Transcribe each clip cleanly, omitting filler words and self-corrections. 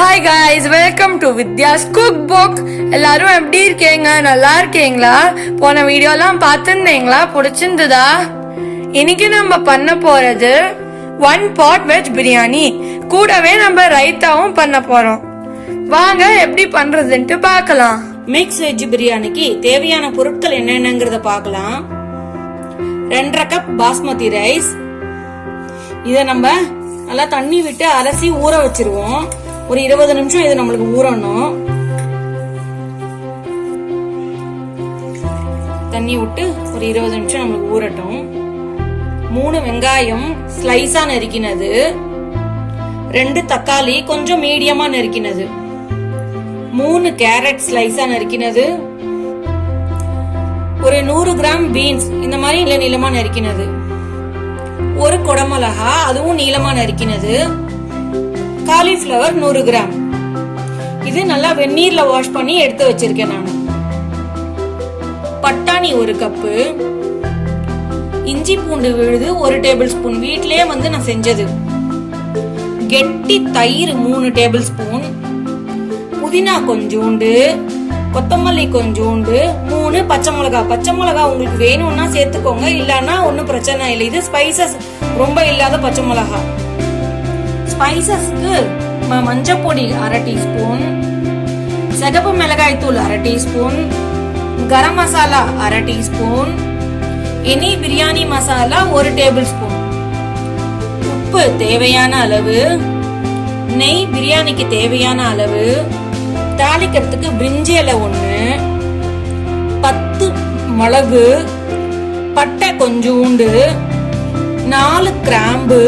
Hi guys, welcome to Vidya's Cookbook. எல்லாரும் எப்படி இருக்கீங்க? நல்லா இருக்கீங்களா? போன வீடியோலாம் பார்த்திருந்தீங்களா? பிடிச்சிருந்ததா? இன்னைக்கு நம்ம பண்ண போறது 1 pot veg பிரியாணி. கூடவே நம்ம ரைத்தாவும் பண்ண போறோம். வாங்க எப்படி பண்றதுன்னு பார்க்கலாம். மிக்ஸ் வெஜ் பிரியாணிக்கு தேவையான பொருட்கள் என்னென்னங்கறத பார்க்கலாம். 2.5 கப் பாஸ்மதி ரைஸ். இத நம்ம நல்லா தண்ணி விட்டு அலசி ஊற வச்சிருவோம். ஒரு 20 நிமிஷம் இது நம்மளுக்கு ஊறணும். தண்ணி விட்டு ஒரு 20 நிமிஷம் நம்மளுக்கு ஊறட்டும். 3 வெங்காயம் ஸ்லைஸா நறுக்கினது, 2 தக்காளி கொஞ்சம் மீடியமா நறுக்கினது, 3 கேரட் ஸ்லைஸா நறுக்கினது, ஒரு 100 கிராம் பீன்ஸ் இந்த மாதிரி நீளமா நறுக்கினது, ஒரு குடமிளகா அதுவும் நீளமா நறுக்கினது, காலிஃபிளவர் 100 கிராம். இது நல்லா வெந்நீர்ல வாஷ் பண்ணி எடுத்து வச்சிருக்கேன் நான். பட்டாணி 1 கப்பு, இஞ்சி பூண்டு விழுது 1 டேபிள் ஸ்பூன், வீட்லயே நான் செஞ்சது. கெட்டி தயிர் 3 டேபிள் ஸ்பூன், புதினா கொஞ்சோண்டு, கொத்தமல்லி கொஞ்சோண்டு, 3 பச்சை மிளகா. பச்சை மிளகா உங்களுக்கு வேணும்னா சேர்த்துக்கோங்க, இல்லன்னா ஒன்னும் பிரச்சனை இல்லை. இது ஸ்பைசஸ் ரொம்ப இல்லாத பச்சை மிளகா. ஸ்பைசஸ்க்கு மஞ்சள் பொடி 1/2 டீஸ்பூன், சிகப்பு மிளகாய் தூள் 1/2 teaspoon, garam masala 1/2 teaspoon, any biryani masala 1 tablespoon, உப்பு தேவையான அளவு, நெய் பிரியாணிக்கு தேவையான அளவு, தாளிக்கிறதுக்கு பிரிஞ்சி இலை 1, 10 மிளகு, பட்டை கொஞ்சோண்டு, 4 கிராம்பு,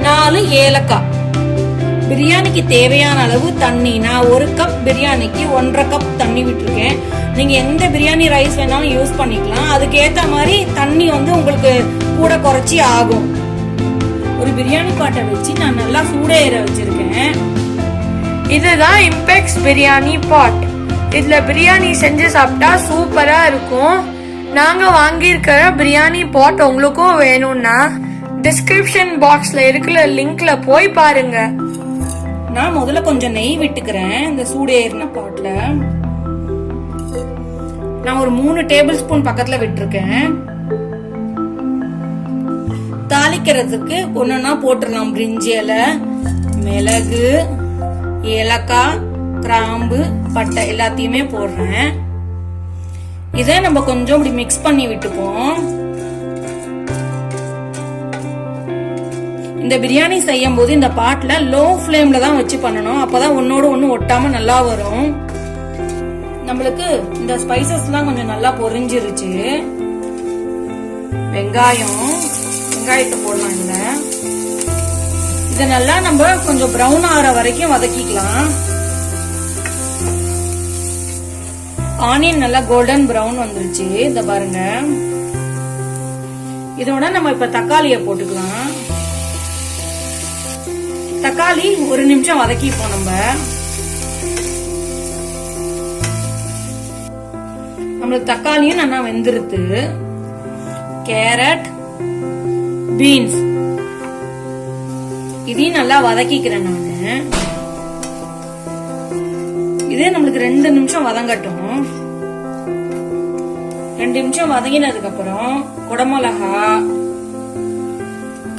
4 ஏலக்காய். பிரியாணிக்கு தேவையான அளவு தண்ணி. நான் 1 கப் பிரியாணிக்கு 1.5 கப் தண்ணி விட்டுருக்கேன். நீங்க எந்த பிரியாணி ரைஸ் வேணாலும் யூஸ் பண்ணிக்கலாம். அதுக்கு ஏத்த மாதிரி தண்ணி உங்களுக்கு கூட குறைச்சி ஆகும். ஒரு பிரியாணி பாட்டை வச்சு நான் நல்லா சூடேற வச்சிருக்கேன். இதுதான் இம்பெக்ஸ் பிரியாணி பாட். இதுல பிரியாணி செஞ்சு சாப்பிட்டா சூப்பரா இருக்கும். நாங்க வாங்கியிருக்கிற பிரியாணி பாட் உங்களுக்கும் வேணும்னா டிஸ்கிரிப்ஷன் பாக்ஸ்ல இருக்கிற லிங்க்ல போய் பாருங்க. நான் முதல்ல கொஞ்சம் நெய் விட்டுக்கிறேன். இந்த சூடேறின பாட்ல நான் ஒரு 3 டேபிள் ஸ்பூன் பக்கத்துல விட்டுருக்கேன். தாளிக்கிறதுக்கு ஒன்னொன்னா போட்டுடலாம். பிரிஞ்சி இலை, மிளகு, ஏலக்காய், கிராம்பு, பட்டை எல்லாத்தையுமே போடுறேன். இதை நம்ம கொஞ்சம் இப்படி மிக்ஸ் பண்ணி விட்டுப்போம். இந்த பிரியாணி செய்யும் போது இந்த பாட்ல லோ ஃப்ளேம்ல தான் வச்சு பண்ணணும். அப்பதான் ஒன்னோட ஒண்ணு ஒட்டாம நல்லா வரும். நம்மளுக்கு இந்த ஸ்பைசஸ் எல்லாம் கொஞ்சம் நல்லா பொரிஞ்சிருச்சு. வெங்காயத்தை போடலாம். இத நல்லா நம்ம கொஞ்சம் பிரவுன் ஆற வரைக்கும் வதக்கிக்கலாம். ஆனியன் நல்லா கோல்டன் பிரவுன் வந்துருச்சு. இத பாருங்க. இதோட நம்ம இப்ப தக்காளிய போட்டுக்கலாம். தக்காளி 1 நிமிஷம் வதக்கிப்போம். நம்மளுக்கு தக்காளியும் நல்லா வெந்துருது. கேரட், பீன்ஸ் இதையும் நல்லா வதக்கிக்கிறேன் நானு. இதே நம்மளுக்கு 2 நிமிஷம் வதங்கட்டும். 2 நிமிஷம் வதங்கினதுக்கு அப்புறம் குடமிளகா,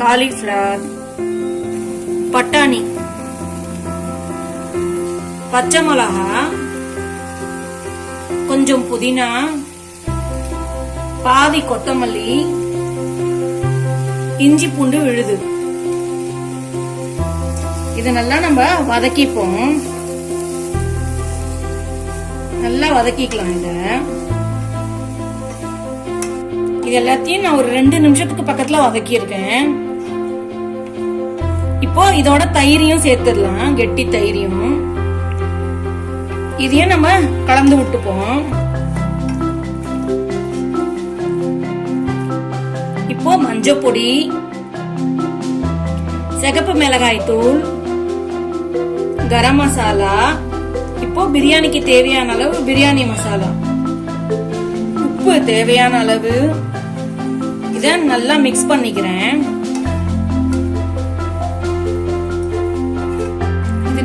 காலிஃபிளவர், பட்டாணி, பச்சை மிளகா, கொஞ்சம் புதினா, பாதி கொத்தமல்லி, இஞ்சி பூண்டு விழுது. இத நல்லா நம்ம வதக்கிப்போம். நல்லா வதக்கிக்கலாம். இது எல்லாத்தையும் நான் ஒரு 2 நிமிஷத்துக்கு பக்கத்துல வதக்கி இருக்கேன். இப்போ இதோட தயிரையும் சேர்த்துடலாம். கெட்டி தயிரையும் இதையும் நம்ம கலந்து விட்டுப்போம். இப்போ மஞ்சள் பொடி, சிகப்பு மிளகாய் தூள், கரம் மசாலா, இப்போ பிரியாணிக்கு தேவையான அளவு பிரியாணி மசாலா, உப்பு தேவையான அளவு. இத நல்லா மிக்ஸ் பண்ணிக்கிறேன்.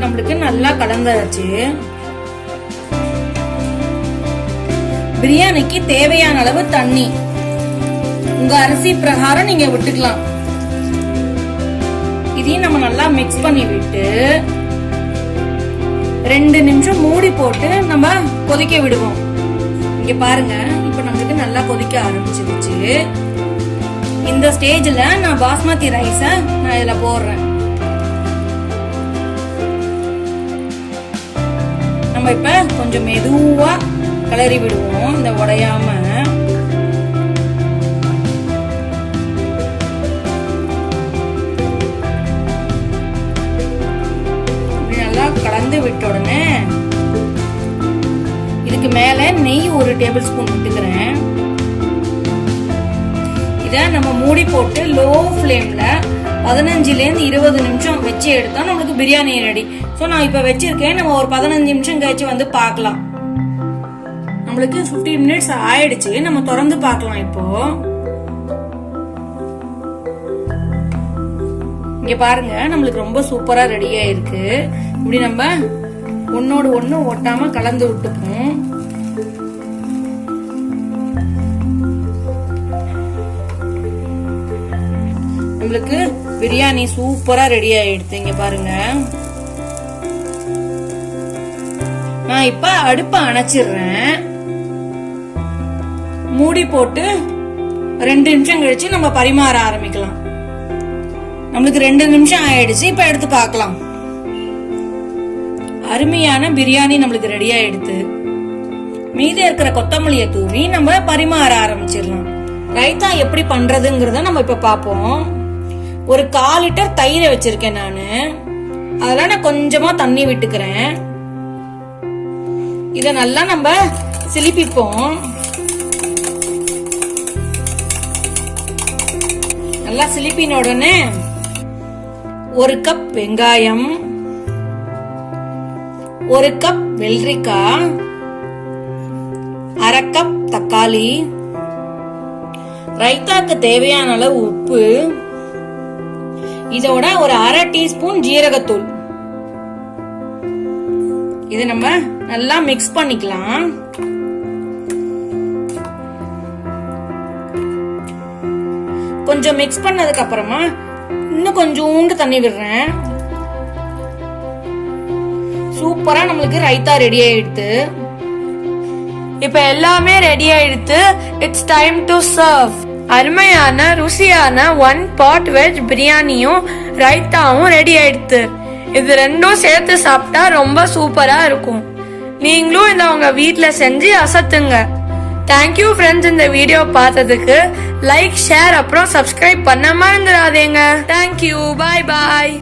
நம்மளுக்கு நல்லா கலந்தாச்சு. பிரியாணிக்கு தேவையான அளவு தண்ணி உங்க அரிசி பிரகாரம் நீங்க விட்டுக்கலாம். இதையும் நம்ம நல்லா மிக்ஸ் பண்ணி விட்டு 2 நிமிஷம் மூடி போட்டு நம்ம கொதிக்க விடுவோம். இங்க பாருங்க, இப்ப நம்மளுக்கு நல்லா கொதிக்க ஆரம்பிச்சிருச்சு. இந்த ஸ்டேஜ்ல நான் பாஸ்மதி ரைஸ நான் இதுல போடுறேன். நம்ம இப்ப கொஞ்சம் மெதுவா கிளறி விடுவோம், இந்த உடையாம. கலந்து விட்ட உடனே இதுக்கு மேல நெய் 1 டேபிள் ஸ்பூன் விட்டுக்கிறேன். இத நம்ம மூடி போட்டு லோ ஃப்ளேம்ல 15ல இருந்து 20 நிமிஷம் வச்சு எடுத்தா நம்மளுக்கு பிரியாணி ரெடி. சோ நான் இப்ப வச்சிருக்கேன். நம்ம ஒரு 15 நிமிஷம் கழிச்சு வந்து பார்க்கலாம். நம்மளுக்கு 15 மினிட்ஸ் ஆயிடுச்சு. நம்ம திறந்து பார்க்கலாம். இப்போ இங்க பாருங்க, நம்மளுக்கு ரொம்ப சூப்பரா ரெடி ஆயிருக்கு. இப்படி நம்ம ஒன்னோடு ஒண்ணு ஒட்டாம கலந்து விட்டுப்போம். நம்மளுக்கு பிரியாணி சூப்பரா ரெடி ஆயிடுச்சு. இங்க பாருங்க, நான் இப்ப அடுப்ப அணைச்சிடுறேன். மூடி போட்டு 2 நிமிஷம் கழிச்சு நம்ம பரிமாற ஆரம்பிக்கலாம். நம்மளுக்கு 2 நிமிஷம் ஆயிடுச்சு. இப்ப எடுத்து பார்க்கலாம். அருமையான பிரியாணி நம்மளுக்கு ரெடி ஆயிடுது. மீதி இருக்கிற கொத்தமல்லியை தூவி நம்ம பரிமாற ஆரம்பிச்சிடலாம். ரைத்தா எப்படி பண்றதுங்கிறத நம்ம இப்ப பாப்போம். ஒரு 1/4 லிட்டர் தயிரை வச்சிருக்கேன் நானு. அதெல்லாம் நான் கொஞ்சமா தண்ணி விட்டுக்கிறேன். இத நல்லா நம்ம சிலிப்பிப்போம். நல்லா சிலிப்பின உடனே 1 கப் வெங்காயம், 1 கப் வெள்ளரிக்காய், 1/2 கப் தக்காளி, ரைத்தாக்கு தேவையான அளவு உப்பு, இதோட ஒரு 1/2 டீஸ்பூன் ஜீரகத்தூள். இதை நம்ம நல்லா மிக்ஸ் பண்ணிக்கலாம். கொஞ்சம் மிக்ஸ் பண்ணதுக்கு அப்புறமா இன்னும் கொஞ்சோண்டு தண்ணி விடுறேன். சூப்பரா நம்மளுக்கு ரைத்தா ரெடி ஆயிடுது. இப்ப எல்லாமே ரெடி ஆயிடுத்து. It's time to serve. அருமையான ருசியான 1 பாட் வெஜ் பிரியாணியும் ரைத்தாவும் ரெடி ஆயிடுத்து. இது ரெண்டும் சேர்த்து சாப்பிட்டா ரொம்ப சூப்பரா இருக்கும். நீங்களும் இதை உங்க வீட்ல செஞ்சு அசத்துங்க. தேங்க்யூ ஃப்ரெண்ட்ஸ், இந்த வீடியோ பார்த்ததுக்கு. லைக், ஷேர் அப்புறம் சப்ஸ்கிரைப் பண்ண மறந்துடாதீங்க. தேங்க்யூ, பாய் பாய்.